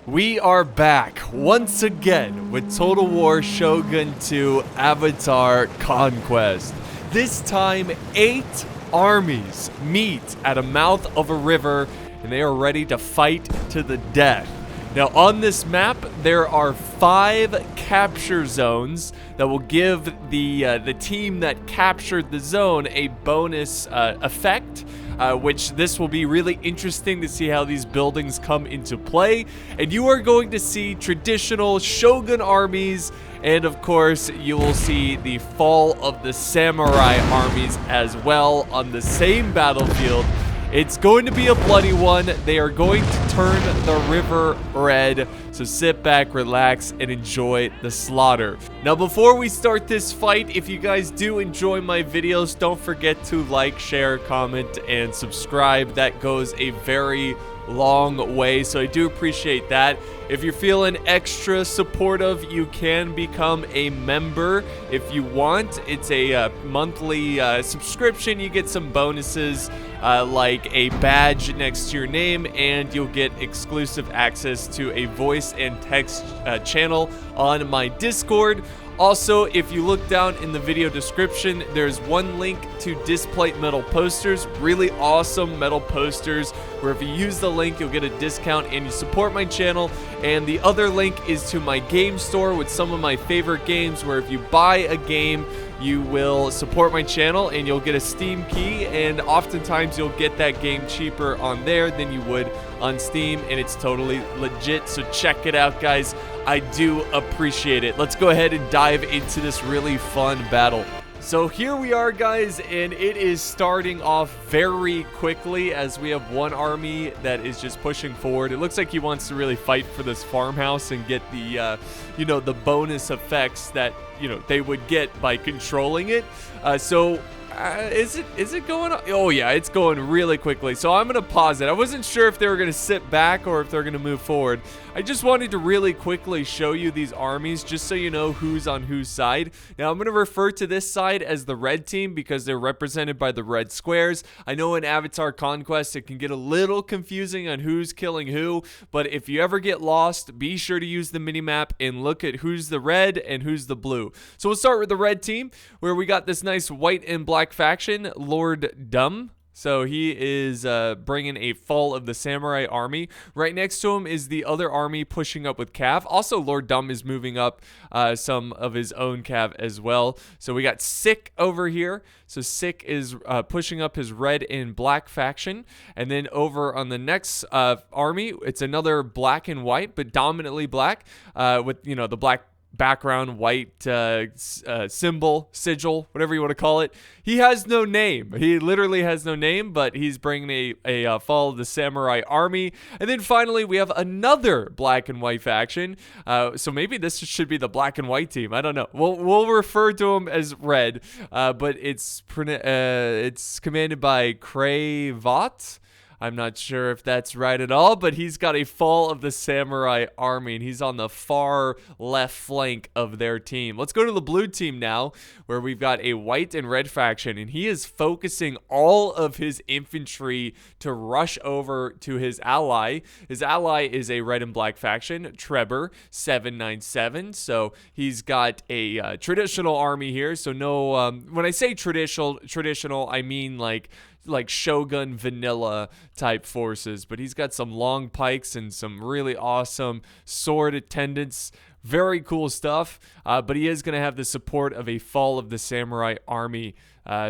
We are back once again with Total War Shogun 2 Avatar Conquest. This time, 8 armies meet at a mouth of a river and they are ready to fight to the death. Now on this map, there are 5 capture zones that will give the team that captured the zone a bonus effect. Which this will be really interesting to see how these buildings come into play. And you are going to see traditional Shogun armies, and of course you will see the fall of the samurai armies as well on the same battlefield. It's going to be a bloody one. They are going to turn the river red. So sit back, relax, and enjoy the slaughter. Now, before we start this fight, if you guys do enjoy my videos, don't forget to like, share, comment, and subscribe. That goes a very long way, so I do appreciate that. If you're feeling extra supportive, you can become a member if you want. It's a monthly subscription. You get some bonuses like a badge next to your name, and you'll get exclusive access to a voice and text channel on my Discord. Also, if you look down in the video description, there's one link to Displate metal posters, really awesome metal posters, where if you use the link, you'll get a discount and you support my channel. And the other link is to my game store with some of my favorite games, where if you buy a game, you will support my channel and you'll get a Steam key, and oftentimes you'll get that game cheaper on there than you would on Steam, and it's totally legit, so check it out, guys. I do appreciate it. Let's go ahead and dive into this really fun battle. So here we are, guys, and it is starting off very quickly as we have one army that is just pushing forward. It looks like he wants to really fight for this farmhouse and get the, the bonus effects that, they would get by controlling it. Is it going on? Oh yeah, it's going really quickly. So I'm gonna pause it. I wasn't sure if they were gonna sit back or if they're gonna move forward. I just wanted to really quickly show you these armies just so you know who's on whose side. Now I'm gonna refer to this side as the red team because they're represented by the red squares. I know in Avatar Conquest it can get a little confusing on who's killing who, but if you ever get lost, be sure to use the minimap and look at who's the red and who's the blue. So we'll start with the red team, where we got this nice white and black faction, Lord Dumb. So he is bringing a fall of the samurai army. Right next to him is the other army pushing up with Cav. Also, Lord Dumb is moving up some of his own Cav as well. So we got Sick over here. So Sick is pushing up his red and black faction. And then over on the next army, it's another black and white, but dominantly black with, the black background, white symbol, sigil, whatever you want to call it. He has no name. He literally has no name, but he's bringing a fall of the samurai army. And then finally, we have another black and white faction. So maybe this should be the black and white team. I don't know. We'll refer to them as red, but it's commanded by Cravat. I'm not sure if that's right at all, but he's got a fall of the samurai army, and he's on the far left flank of their team. Let's go to the blue team now, where we've got a white and red faction, and he is focusing all of his infantry to rush over to his ally. His ally is a red and black faction, Trevor 797. So he's got a traditional army here. So no, when I say traditional, I mean like Shogun vanilla type forces, but he's got some long pikes and some really awesome sword attendants. Very cool stuff, but he is going to have the support of a fall of the samurai army.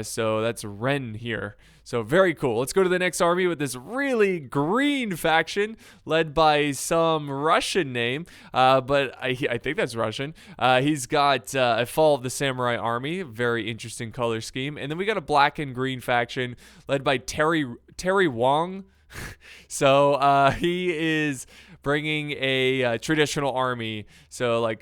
So that's Ren here. So very cool. Let's go to the next army with this really green faction led by some Russian name, but I think that's Russian. He's got a fall of the samurai army, very interesting color scheme. And then we got a black and green faction led by Terry Wong. So he is bringing a traditional army, so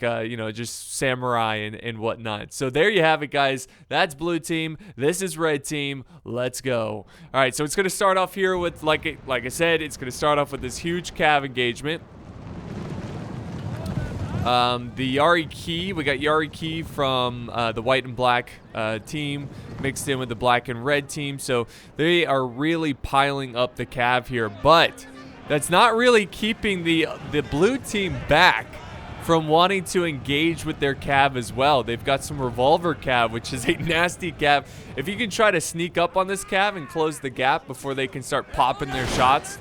just samurai and whatnot. So there you have it, guys. That's blue team. This is red team. Let's go. All right, so it's going to start off here with, like I said, it's going to start off with this huge cav engagement. The Yari Key, we got Yari Key from the white and black team mixed in with the black and red team. So they are really piling up the cav here, but that's not really keeping the blue team back from wanting to engage with their cav as well. They've got some revolver cav, which is a nasty cav. If you can try to sneak up on this cav and close the gap before they can start popping their shots.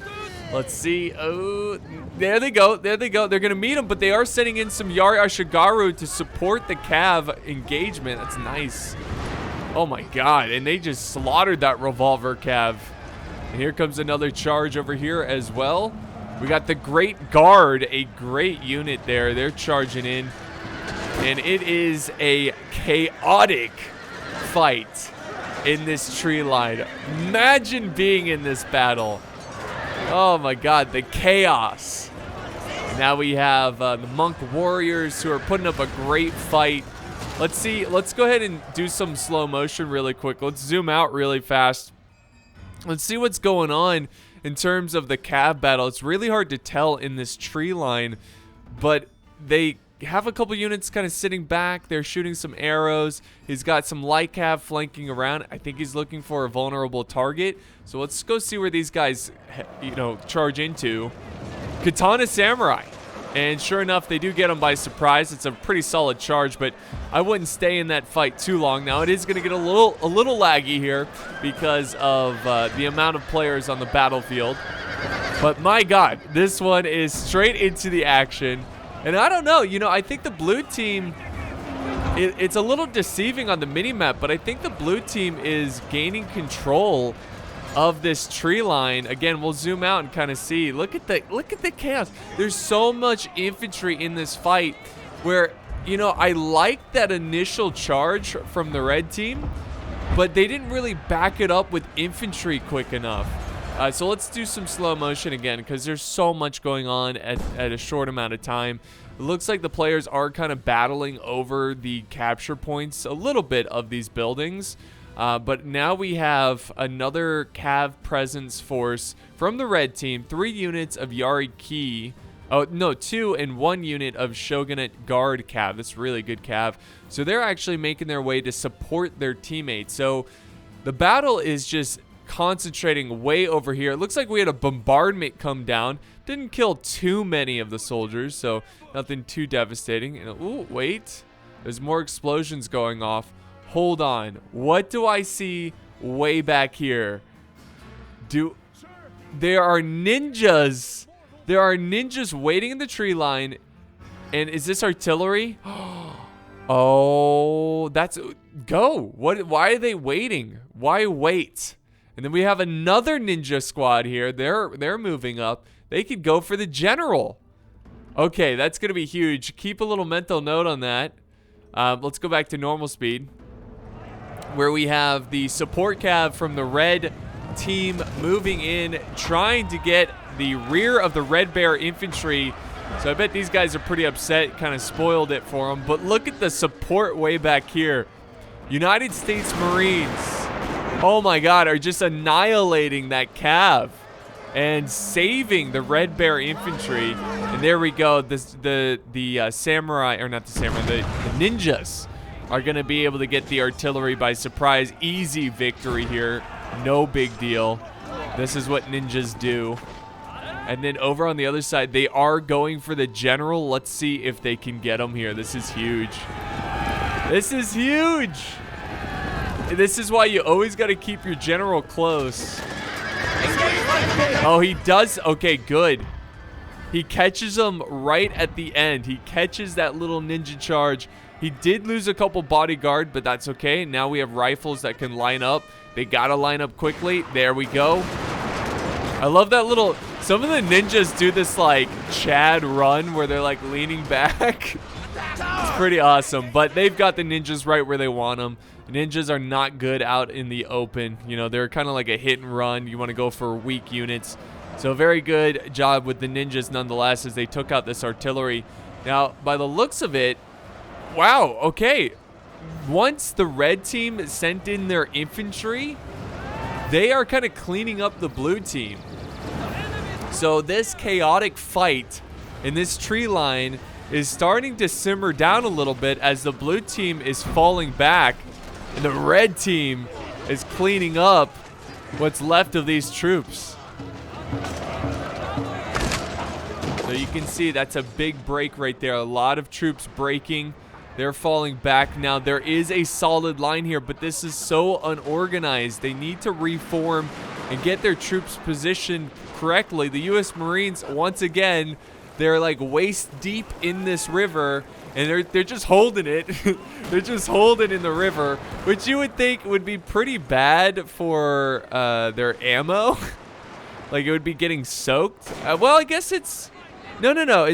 Let's see. Oh, there they go. There they go. They're going to meet them, but they are sending in some Yari Ashigaru to support the cav engagement. That's nice. Oh my god. And they just slaughtered that revolver cav. And here comes another charge over here as well. We got the Great Guard, a great unit there. They're charging in. And it is a chaotic fight in this tree line. Imagine being in this battle. Oh my god, the chaos. Now we have the Monk Warriors who are putting up a great fight. Let's see. Let's go ahead and do some slow motion really quick. Let's zoom out really fast. Let's see what's going on in terms of the cav battle. It's really hard to tell in this tree line, but they have a couple units kind of sitting back. They're shooting some arrows. He's got some light cav flanking around. I think he's looking for a vulnerable target. So let's go see where these guys, you know, charge into. Katana Samurai. And sure enough, they do get him by surprise. It's a pretty solid charge, but I wouldn't stay in that fight too long. Now it is going to get a little laggy here because of the amount of players on the battlefield. But my god, this one is straight into the action. And I don't know, you know, I think the blue team, it's a little deceiving on the minimap, but I think the blue team is gaining control of this tree line. Again, we'll zoom out and kind of see. Look at the chaos. There's so much infantry in this fight where, you know, I like that initial charge from the red team, but they didn't really back it up with infantry quick enough. So let's do some slow motion again because there's so much going on at a short amount of time. It looks like the players are kind of battling over the capture points a little bit of these buildings. But now we have another cav presence force from the red team. 3 units of Yari Ki. Oh, no, 2 and 1 unit of Shogunate Guard cav. That's really good cav. So they're actually making their way to support their teammates. So the battle is just concentrating way over here. It looks like we had a bombardment come down. Didn't kill too many of the soldiers, so nothing too devastating. And, ooh, wait. There's more explosions going off. Hold on. What do I see way back here? There are ninjas. There are ninjas waiting in the tree line. And is this artillery? Oh, that's... Go. Why are they waiting? Why wait? And then we have another ninja squad here. They're moving up. They could go for the general. Okay, that's going to be huge. Keep a little mental note on that. Let's go back to normal speed, where we have the support cav from the red team moving in, trying to get the rear of the Red Bear infantry. So I bet these guys are pretty upset, kind of spoiled it for them. But look at the support way back here. United States Marines, oh my god, are just annihilating that cav and saving the Red Bear infantry. And there we go. The samurai, or not the samurai, the ninjas are going to be able to get the artillery by surprise. Easy victory here. No big deal. This is what ninjas do. And then over on the other side, they are going for the general. Let's see if they can get him here. This is huge. This is huge. This is why you always got to keep your general close. Oh, he does. Okay, good. He catches him right at the end. He catches that little ninja charge. He did lose a couple bodyguard, but that's okay. Now we have rifles that can line up. They got to line up quickly. There we go. I love that little... Some of the ninjas do this, like, Chad run where they're, like, leaning back. It's pretty awesome. But they've got the ninjas right where they want them. Ninjas are not good out in the open. You know, they're kind of like a hit and run. You want to go for weak units. So very good job with the ninjas nonetheless as they took out this artillery. Now, by the looks of it, wow, okay. Once the red team sent in their infantry, they are kind of cleaning up the blue team. So this chaotic fight in this tree line is starting to simmer down a little bit as the blue team is falling back and the red team is cleaning up what's left of these troops. you can see that's a big break right there. A lot of troops breaking. They're falling back. Now, there is a solid line here, but this is so unorganized. They need to reform and get their troops positioned correctly. The U.S. Marines, once again, they're like waist deep in this river, and they're just holding it. They're just holding in the river, which you would think would be pretty bad for their ammo. Like, it would be getting soaked. Well, I guess it's... No.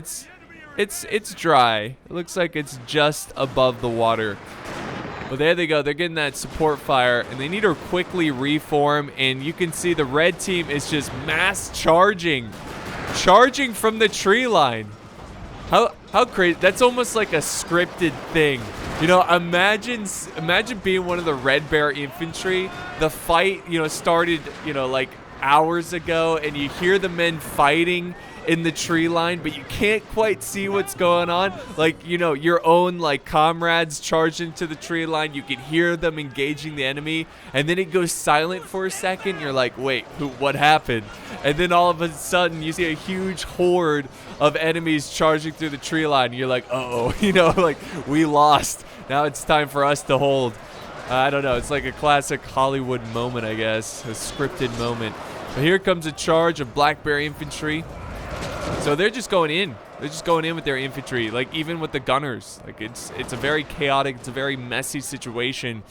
It's dry. It looks like it's just above the water. Well, there they go. They're getting that support fire, and they need to quickly reform, and you can see the red team is just mass charging from the tree line. How crazy. That's almost like a scripted thing. You know, imagine being one of the Red Bear infantry. The fight, started, like hours ago, and you hear the men fighting in the tree line, but you can't quite see what's going on. Like, your own like comrades charge into the tree line. You can hear them engaging the enemy, and then it goes silent for a second. You're like, wait, what happened? And then all of a sudden you see a huge horde of enemies charging through the tree line. You're like, uh-oh, like we lost. Now it's time for us to hold. I don't know. It's like a classic Hollywood moment, I guess, a scripted moment. But here comes a charge of Black Bear infantry. So they're just going in. They're just going in with their infantry, like even with the gunners. Like it's a very chaotic, it's a very messy situation.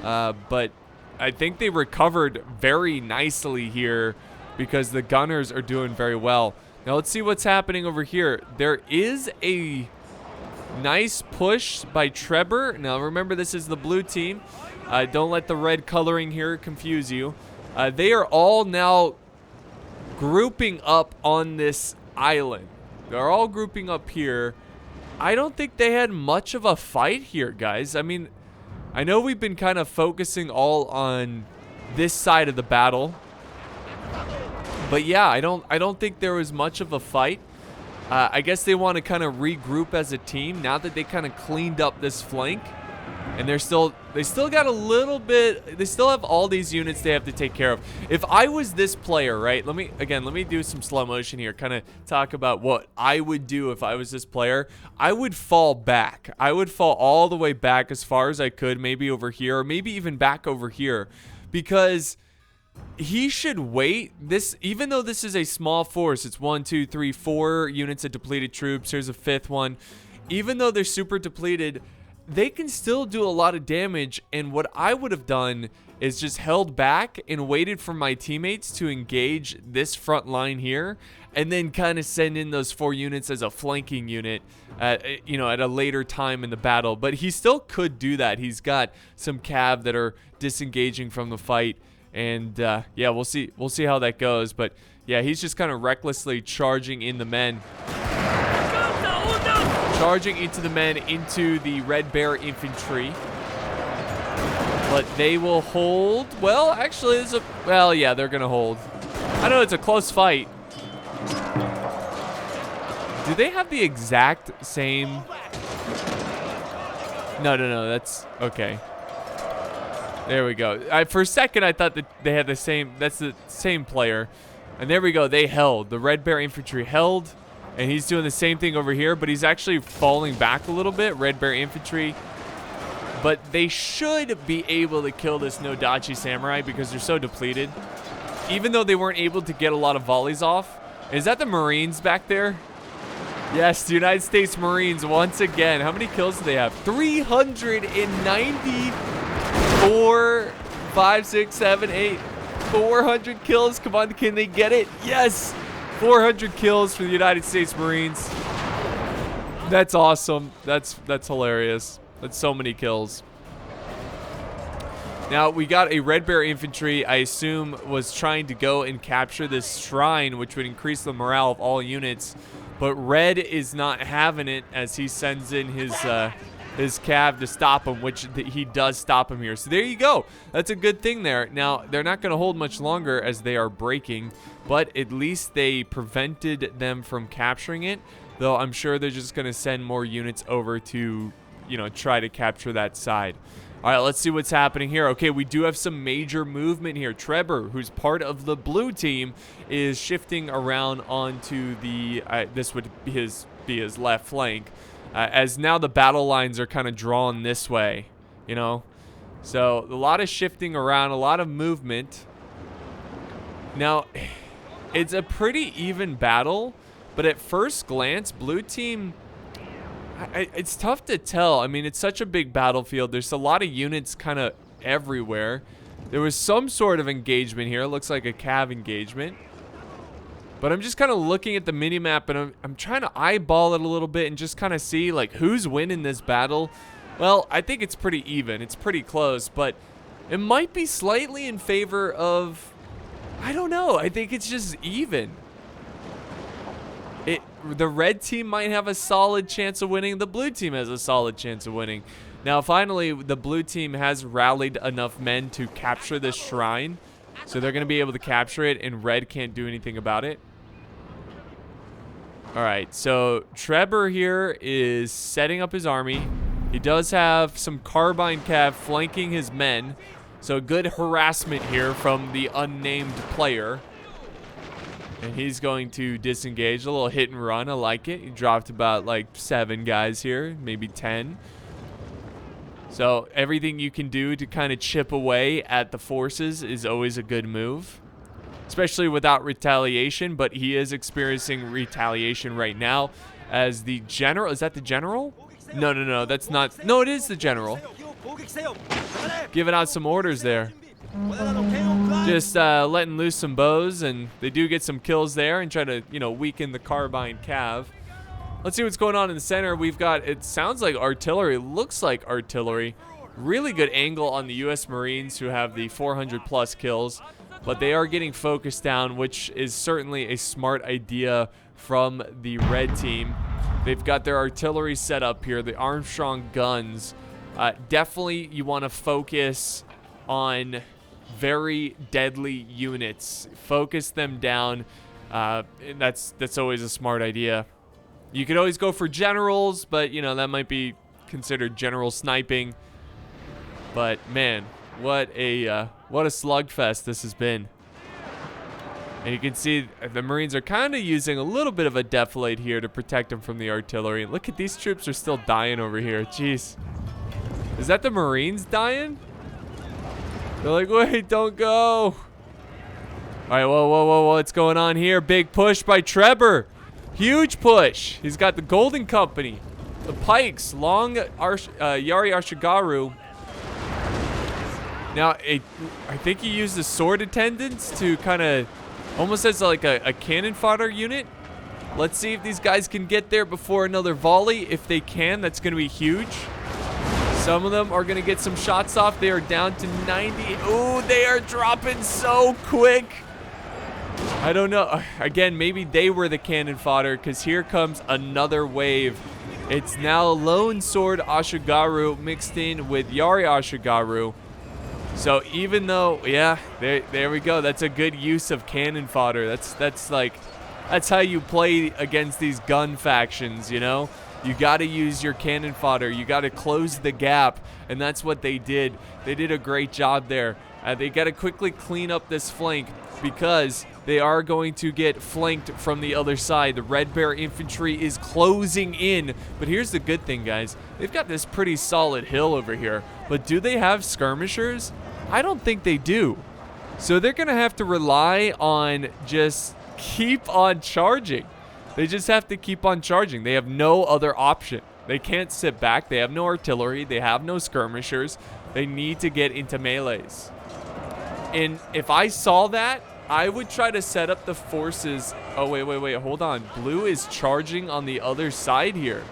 But I think they recovered very nicely here because the gunners are doing very well. Now let's see what's happening over here. There is a nice push by Trevor. Now remember, this is the blue team. Don't let the red coloring here confuse you. They are all now grouping up on this island. They're all grouping up here. I don't think they had much of a fight here, guys. I mean, I know we've been kind of focusing all on this side of the battle, but yeah, I don't think there was much of a fight. I guess they want to kind of regroup as a team now that they kind of cleaned up this flank. And they still got a little bit, they still have all these units they have to take care of. If I was this player, right, let me do some slow motion here, kind of talk about what I would do if I was this player. I would fall back. I would fall all the way back as far as I could, maybe over here, or maybe even back over here, because he should wait. This, even though this is a small force, it's 1, 2, 3, 4 units of depleted troops. Here's a 5th one. Even though they're super depleted, they can still do a lot of damage, and what I would have done is just held back and waited for my teammates to engage this front line here, and then kind of send in those 4 units as a flanking unit at a later time in the battle. But he still could do that. He's got some cav that are disengaging from the fight, and yeah, we'll see how that goes. But yeah, he's just kind of recklessly charging in the men. Charging into the men, into the Red Bear infantry. But they will hold. Well, actually, yeah, they're going to hold. I know it's a close fight. Do they have the exact same? No, that's okay. There we go. For a second, I thought that they had the same. That's the same player. And there we go. They held. The Red Bear infantry held. And he's doing the same thing over here, but he's actually falling back a little bit, Red Bear infantry. But they should be able to kill this Nodachi samurai because they're so depleted. Even though they weren't able to get a lot of volleys off. Is that the Marines back there? Yes, the United States Marines once again. How many kills do they have? 394, 5, 6, 7, 8, 400 kills. Come on, can they get it? Yes! 400 kills for the United States Marines. That's awesome. That's hilarious. That's so many kills. Now, we got a Red Bear infantry, I assume, was trying to go and capture this shrine, which would increase the morale of all units. But Red is not having it as he sends in his cav to stop him, which he does stop him here. So there you go. That's a good thing there. Now, they're not going to hold much longer as they are breaking, but at least they prevented them from capturing it, though I'm sure they're just going to send more units over to, try to capture that side. All right, let's see what's happening here. Okay, we do have some major movement here. Trevor, who's part of the blue team, is shifting around onto the, this would be his left flank, as now the battle lines are kind of drawn this way, you know? So a lot of shifting around, a lot of movement. Now, it's a pretty even battle, but at first glance, blue team, it's tough to tell. I mean, it's such a big battlefield. There's a lot of units kind of everywhere. There was some sort of engagement here. It looks like a cav engagement. But I'm just kind of looking at the minimap, and I'm trying to eyeball it a little bit and just kind of see, like, who's winning this battle. Well, I think it's pretty even. It's pretty close, but it might be slightly in favor of... I don't know. I think it's just even. The red team might have a solid chance of winning. The blue team has a solid chance of winning. Now, finally, the blue team has rallied enough men to capture this shrine. So they're going to be able to capture it, and red can't do anything about it. All right, so Trevor here is setting up his army. He does have some carbine cav flanking his men. So good harassment here from the unnamed player. And he's going to disengage. A little hit and run. I like it. He dropped about like 7 guys here, maybe 10. So everything you can do to kind of chip away at the forces is always a good move, especially without retaliation. But he is experiencing retaliation right now as the general. Is that the general? No, that's not. No, it is the general. Giving out some orders there. Just letting loose some bows, and they do get some kills there and try to, you know, weaken the carbine cav. Let's see what's going on in the center. We've got, it sounds like artillery, looks like artillery. Really good angle on the U.S. Marines, who have the 400 plus kills, but they are getting focused down, which is certainly a smart idea from the red team. They've got their artillery set up here, the Armstrong guns. Definitely you want to focus on very deadly units. Focus them down. That's always a smart idea. You could always go for generals, but you know that might be considered general sniping. But man, what a slugfest this has been. And you can see the Marines are kind of using a little bit of a defilade here to protect them from the artillery. Look at these troops are still dying over here. Jeez. Is that the Marines dying? They're like, wait, don't go. All right, whoa, what's going on here? Big push by Trevor. Huge push. He's got the Golden Company, the Pikes, Long Yari Ashigaru. Now, I think he used the sword attendants to kind of, almost as like a cannon fodder unit. Let's see if these guys can get there before another volley. If they can, that's going to be huge. Some of them are going to get some shots off. They are down to 90. Ooh, they are dropping so quick. I don't know. Again, maybe they were the cannon fodder, because here comes another wave. It's now Lone Sword Ashigaru mixed in with Yari Ashigaru. So even though, yeah, there we go. That's a good use of cannon fodder. That's how you play against these gun factions, you know? You got to use your cannon fodder. You got to close the gap, and that's what they did. They did a great job there. They got to quickly clean up this flank, because they are going to get flanked from the other side. The Red Bear infantry is closing in. But here's the good thing, guys. They've got this pretty solid hill over here. But do they have skirmishers? I don't think they do. So they're going to have to rely on just keep on charging. They just have to keep on charging. They have no other option. They can't sit back. They have no artillery. They have no skirmishers. They need to get into melees. And if I saw that, I would try to set up the forces. Oh, wait. Hold on. Blue is charging on the other side here.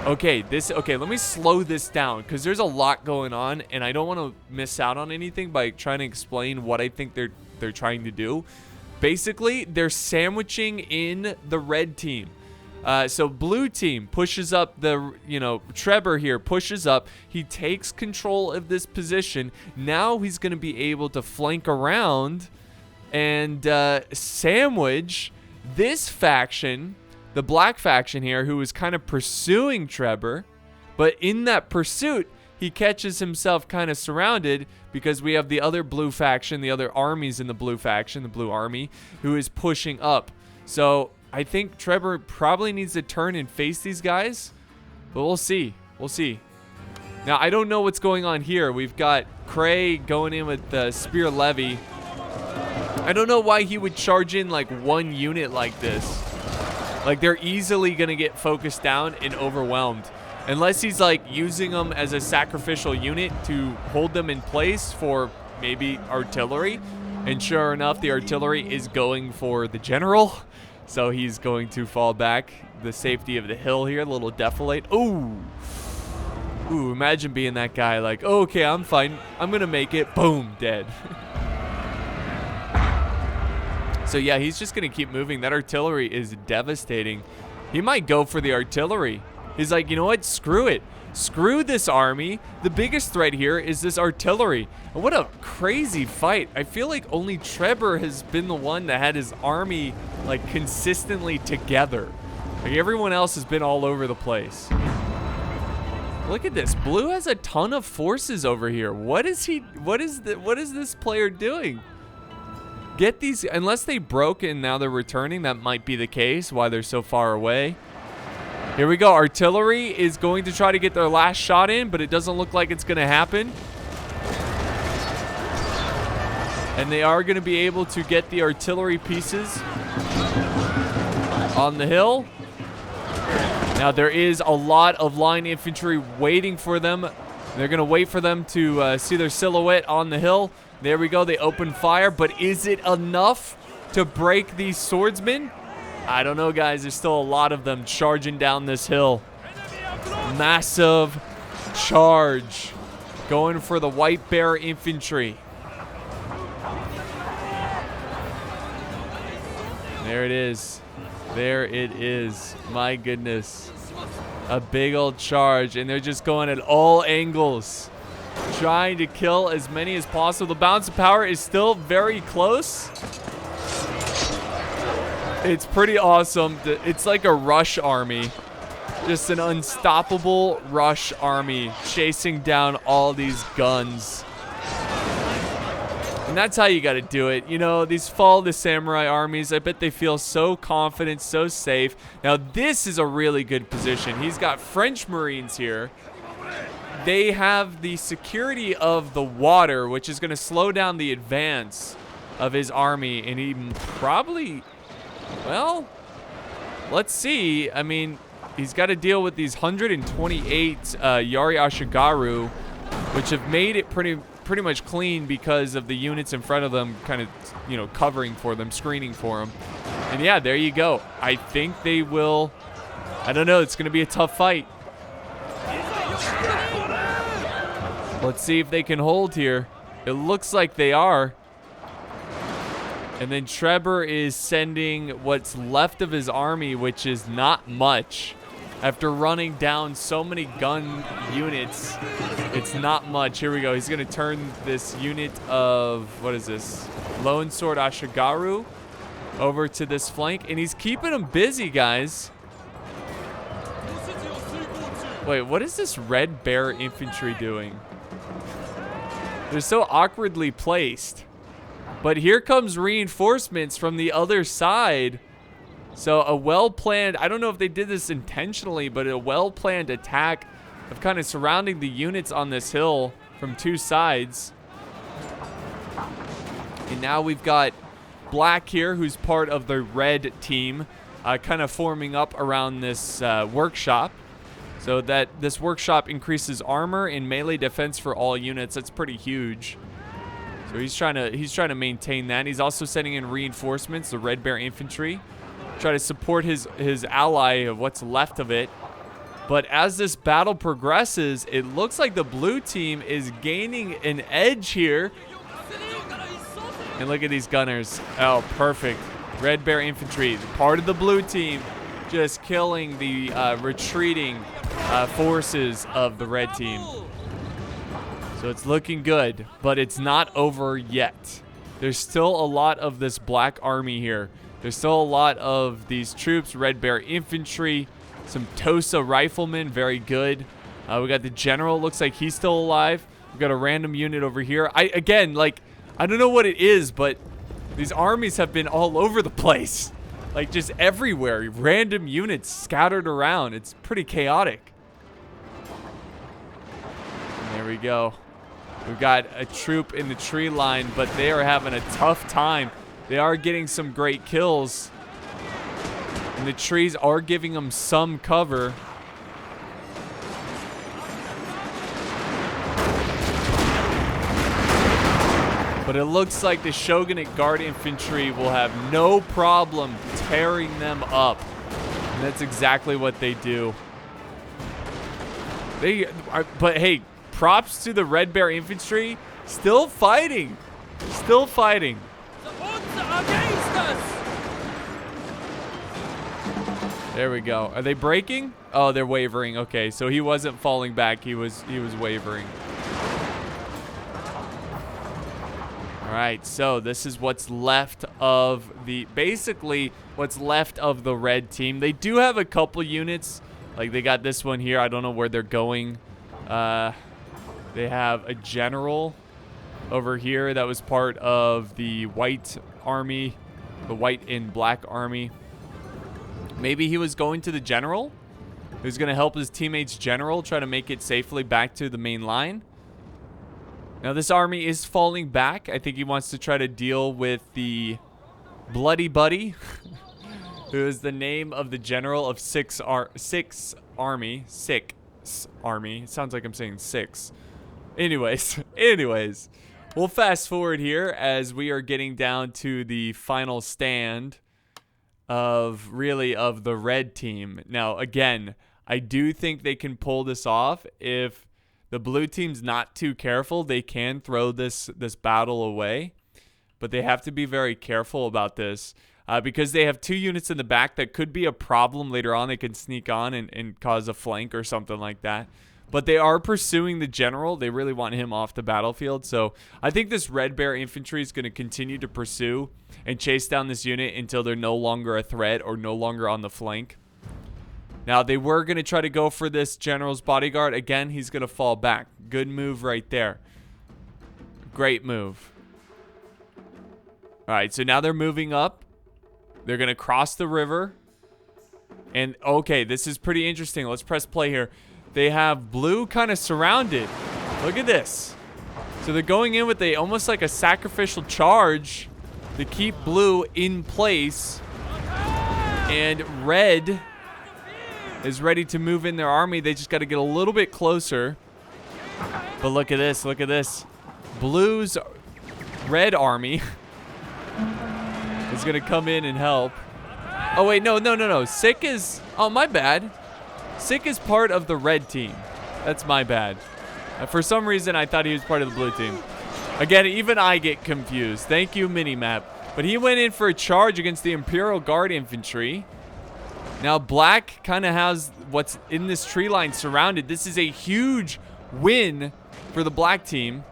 Okay, let me slow this down, because there's a lot going on, and I don't want to miss out on anything by trying to explain what I think they're trying to do. Basically, they're sandwiching in the red team. So blue team pushes up Trevor here pushes up. He takes control of this position. Now he's going to be able to flank around and sandwich this faction, the black faction here, who is kind of pursuing Trevor. But in that pursuit, he catches himself kind of surrounded because we have the other blue faction, the other armies in the blue faction, the blue army, who is pushing up. So I think Trevor probably needs to turn and face these guys, but we'll see. We'll see. Now, I don't know what's going on here. We've got Cray going in with the Spear Levy. I don't know why he would charge in like one unit like this. Like, they're easily going to get focused down and overwhelmed. Unless he's like using them as a sacrificial unit to hold them in place for maybe artillery. And sure enough, the artillery is going for the general. So he's going to fall back. The safety of the hill here, a little defilate. Ooh. Ooh, imagine being that guy like, oh, okay, I'm fine. I'm going to make it. Boom, dead. So yeah, he's just going to keep moving. That artillery is devastating. He might go for the artillery. He's like, you know what? Screw it. Screw this army. The biggest threat here is this artillery. And what a crazy fight. I feel like only Trevor has been the one that had his army like consistently together. Like everyone else has been all over the place. Look at this. Blue has a ton of forces over here. What is this player doing? Get these, unless they broke and now they're returning, that might be the case why they're so far away. Here we go. Artillery is going to try to get their last shot in, but it doesn't look like it's going to happen. And they are going to be able to get the artillery pieces on the hill. Now, there is a lot of line infantry waiting for them. They're going to wait for them to see their silhouette on the hill. There we go. They open fire, but is it enough to break these swordsmen? I don't know, guys. There's still a lot of them charging down this hill. Massive charge. Going for the White Bear infantry. There it is. There it is. My goodness. A big old charge, and they're just going at all angles. Trying to kill as many as possible. The balance of power is still very close. It's pretty awesome. It's like a rush army. Just an unstoppable rush army chasing down all these guns. And that's how you got to do it. You know, these Fall of the Samurai armies, I bet they feel so confident, so safe. Now, this is a really good position. He's got French Marines here. They have the security of the water, which is going to slow down the advance of his army. And he probably... Well, let's see. I mean, he's got to deal with these 128 Yari Ashigaru, which have made it pretty much clean because of the units in front of them kind of, you know, covering for them, screening for them. And yeah, there you go. I think they will... I don't know. It's going to be a tough fight. Let's see if they can hold here. It looks like they are. And then Trevor is sending what's left of his army, which is not much. After running down so many gun units, it's not much. Here we go. He's going to turn this unit of, what is this? Lone Sword Ashigaru over to this flank. And he's keeping them busy, guys. Wait, what is this Red Bear infantry doing? They're so awkwardly placed. But here comes reinforcements from the other side. So a well-planned, I don't know if they did this intentionally, but a well-planned attack of kind of surrounding the units on this hill from two sides. And now we've got Black here, who's part of the red team, kind of forming up around this workshop. So that this workshop increases armor and melee defense for all units. That's pretty huge. So he's trying to maintain that. He's also sending in reinforcements, the Red Bear infantry, try to support his ally of what's left of it. But as this battle progresses, it looks like the blue team is gaining an edge here. And look at these gunners. Oh, perfect. Red Bear infantry, part of the blue team, just killing the retreating forces of the red team. So it's looking good, but it's not over yet. There's still a lot of this black army here. There's still a lot of these troops, Red Bear infantry, some Tosa riflemen, very good. We got the general. Looks like he's still alive. We got a random unit over here. Again, like, I don't know what it is, but these armies have been all over the place. Like, just everywhere. Random units scattered around. It's pretty chaotic. And there we go. We've got a troop in the tree line, but they are having a tough time. They are getting some great kills. And the trees are giving them some cover. But it looks like the Shogunate Guard Infantry will have no problem tearing them up. And that's exactly what they do. But hey, props to the Red Bear Infantry. Still fighting. Still fighting. The odds are against us. There we go. Are they breaking? Oh, they're wavering. Okay, so he wasn't falling back. He was wavering. All right, so this is what's left of basically what's left of the red team. They do have a couple units. Like, they got this one here. I don't know where they're going. They have a general over here that was part of the white army, the white and black army. Maybe he was going to the general. He was going to help his teammates' general try to make it safely back to the main line. Now, this army is falling back. I think he wants to try to deal with the Bloody Buddy, who is the name of the general of Six Army. It sounds like I'm saying six. Anyways, we'll fast forward here as we are getting down to the final stand of the red team. Now, again, I do think they can pull this off. If the blue team's not too careful, they can throw this battle away. But they have to be very careful about this because they have two units in the back that could be a problem later on. They can sneak on and cause a flank or something like that. But they are pursuing the general. They really want him off the battlefield. So I think this Red Bear Infantry is going to continue to pursue and chase down this unit until they're no longer a threat or no longer on the flank. Now, they were going to try to go for this general's bodyguard. Again, he's going to fall back. Good move right there. Great move. All right, so now they're moving up. They're going to cross the river. And, okay, this is pretty interesting. Let's press play here. They have blue kind of surrounded. Look at this. So they're going in with almost like a sacrificial charge to keep blue in place. And red is ready to move in their army. They just got to get a little bit closer. But look at this. Look at this. Blue's red army is going to come in and help. Oh, wait. No. Sick is... Oh, my bad. Sick is part of the red team. That's my bad. For some reason, I thought he was part of the blue team. Again, even I get confused. Thank you, Minimap. But he went in for a charge against the Imperial Guard Infantry. Now, black kind of has what's in this tree line surrounded. This is a huge win for the black team.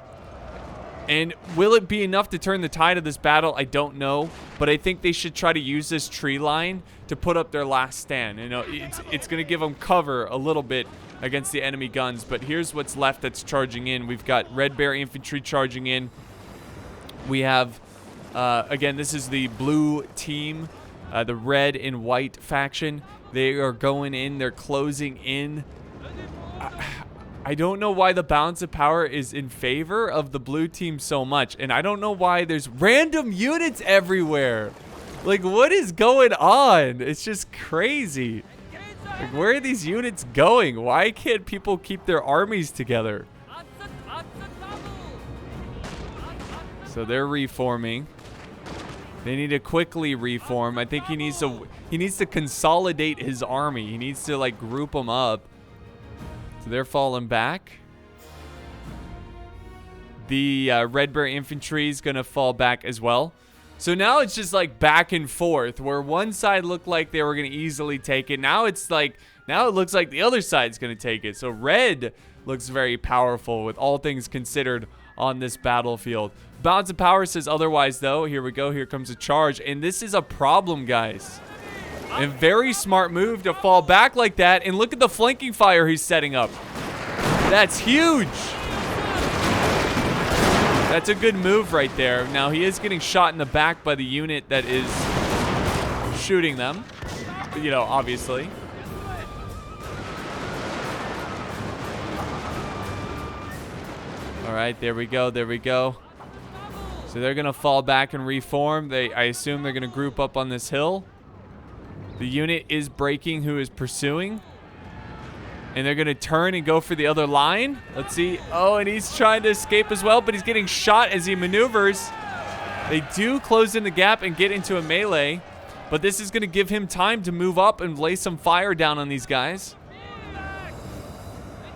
And will it be enough to turn the tide of this battle? I don't know. But I think they should try to use this tree line to put up their last stand. You know, it's going to give them cover a little bit against the enemy guns. But here's what's left that's charging in. We've got Red Bear Infantry charging in. We have, again, this is the blue team. The red and white faction. They are going in. They're closing in. I don't know why the balance of power is in favor of the blue team so much. And I don't know why there's random units everywhere. Like, what is going on? It's just crazy. Like, where are these units going? Why can't people keep their armies together? So they're reforming. They need to quickly reform. I think he needs to consolidate his army. He needs to, like, group them up. So they're falling back. The Red Bear Infantry is going to fall back as well. So now it's just like back and forth, where one side looked like they were going to easily take it. Now it looks like the other side's going to take it. So red looks very powerful with all things considered on this battlefield. Balance of power says otherwise, though. Here we go. Here comes a charge. And this is a problem, guys. A very smart move to fall back like that. And look at the flanking fire he's setting up. That's huge. That's a good move right there. Now, he is getting shot in the back by the unit that is shooting them. You know, obviously. All right, there we go. There we go. So they're going to fall back and reform. I assume they're going to group up on this hill. The unit is breaking who is pursuing. And they're going to turn and go for the other line. Let's see. Oh, and he's trying to escape as well, but he's getting shot as he maneuvers. They do close in the gap and get into a melee. But this is going to give him time to move up and lay some fire down on these guys.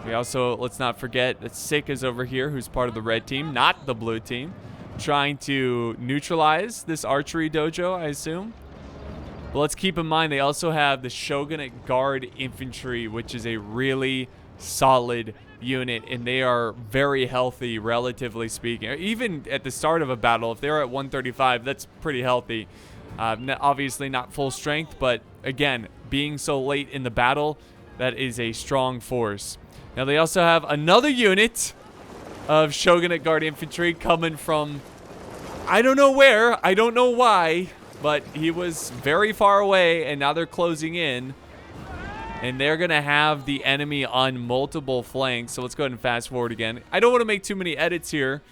We also, let's not forget that Sick is over here, who's part of the red team, not the blue team. Trying to neutralize this archery dojo, I assume. But let's keep in mind they also have the Shogunate Guard Infantry, which is a really solid unit, and they are very healthy, relatively speaking. Even at the start of a battle, if they're at 135, that's pretty healthy. Obviously not full strength, but again, being so late in the battle, that is a strong force. Now they also have another unit of Shogunate Guard Infantry coming from, I don't know where, I don't know why, but he was very far away, and now they're closing in. And they're going to have the enemy on multiple flanks. So let's go ahead and fast forward again. I don't want to make too many edits here,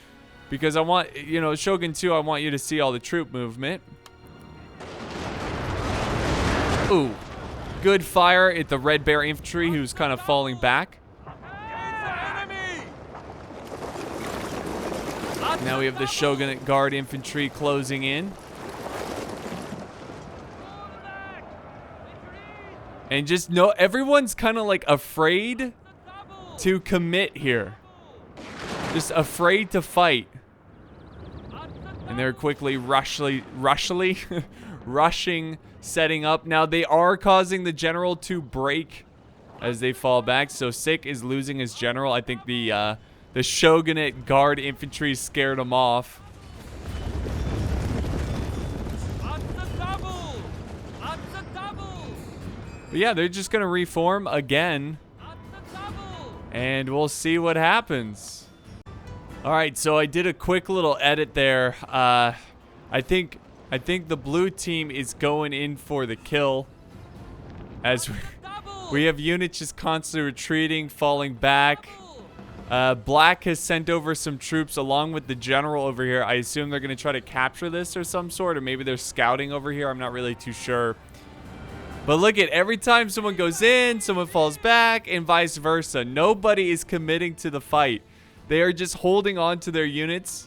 because I want, you know, Shogun 2, I want you to see all the troop movement. Ooh. Good fire at the Red Bear Infantry, who's kind of falling back. Now we have the Shogunate Guard Infantry closing in. And just know everyone's kind of like afraid to commit here. Just afraid to fight. And they're quickly rushing, setting up. Now they are causing the general to break as they fall back. So Sick is losing his general. I think the Shogunate Guard Infantry scared him off. But yeah, they're just going to reform again. And we'll see what happens. All right, so I did a quick little edit there. I think the blue team is going in for the kill. As we have units just constantly retreating, falling back. Black has sent over some troops along with the general over here. I assume they're going to try to capture this or some sort, or maybe they're scouting over here. I'm not really too sure. But look at, every time someone goes in, someone falls back, and vice versa. Nobody is committing to the fight. They are just holding on to their units.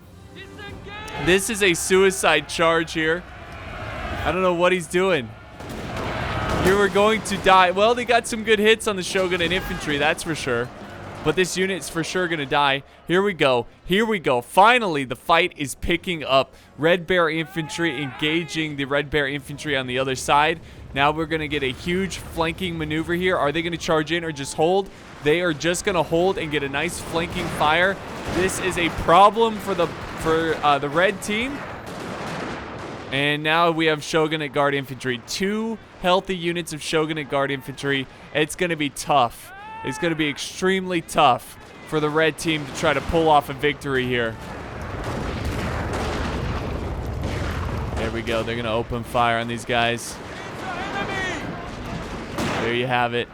This is a suicide charge here. I don't know what he's doing. You were going to die. Well, they got some good hits on the Shogunate Infantry, that's for sure. But this unit's for sure going to die. Here we go. Here we go. Finally, the fight is picking up. Red Bear Infantry engaging the Red Bear Infantry on the other side. Now we're going to get a huge flanking maneuver here. Are they going to charge in or just hold? They are just going to hold and get a nice flanking fire. This is a problem for the red team. And now we have Shogunate Guard Infantry. 2 healthy units of Shogunate Guard Infantry. It's going to be tough. It's going to be extremely tough for the red team to try to pull off a victory here. There we go. They're going to open fire on these guys. There you have it.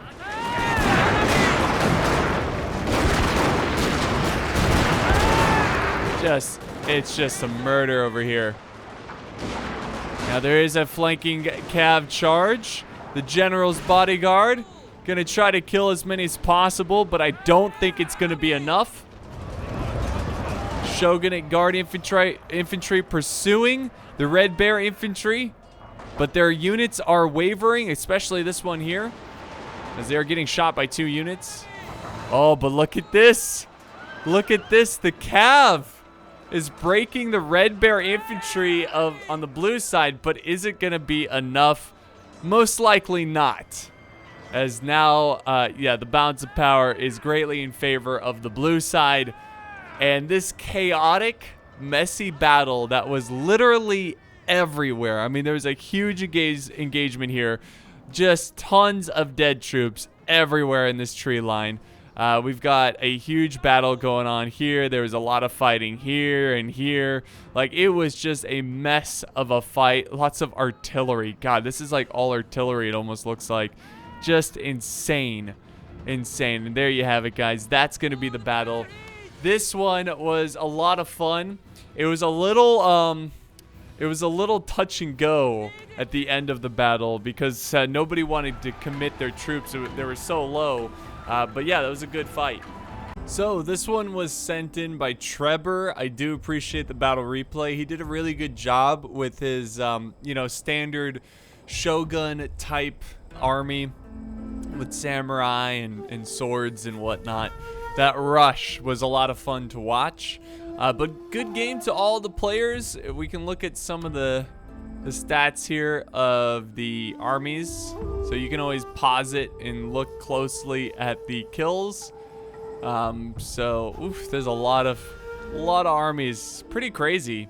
It's just a murder over here. Now there is a flanking cav charge. The general's bodyguard gonna try to kill as many as possible, but I don't think it's gonna be enough. Shogunate Guard infantry pursuing the Red Bear Infantry, but their units are wavering, especially this one here, as they are getting shot by 2 units. Oh, but look at this. Look at this. The cav is breaking the Red Bear Infantry on the blue side, but is it gonna be enough? Most likely not. As now, yeah, the balance of power is greatly in favor of the blue side. And this chaotic, messy battle that was literally everywhere. I mean, there was a huge engagement here. Just tons of dead troops everywhere in this tree line. We've got a huge battle going on here. There was a lot of fighting here and here. Like, it was just a mess of a fight. Lots of artillery. God, this is like all artillery, it almost looks like. Just insane. Insane. And there you have it, guys. That's going to be the battle. This one was a lot of fun. It was a little touch and go at the end of the battle because nobody wanted to commit their troops. They were so low. But yeah, that was a good fight. So this one was sent in by Trevor. I do appreciate the battle replay. He did a really good job with his, standard Shogun type army with samurai and swords and whatnot. That rush was a lot of fun to watch. But good game to all the players. We can look at some of the stats here of the armies. So you can always pause it and look closely at the kills. There's a lot of armies. Pretty crazy.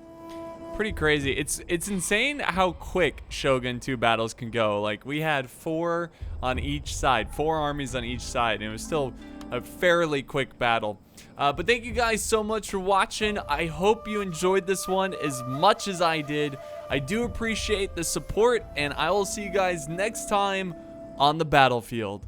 Pretty crazy. It's insane how quick Shogun 2 battles can go. Like, we had 4 on each side, 4 armies on each side, and it was still a fairly quick battle. But thank you guys so much for watching. I hope you enjoyed this one as much as I did. I do appreciate the support, and I will see you guys next time on the battlefield.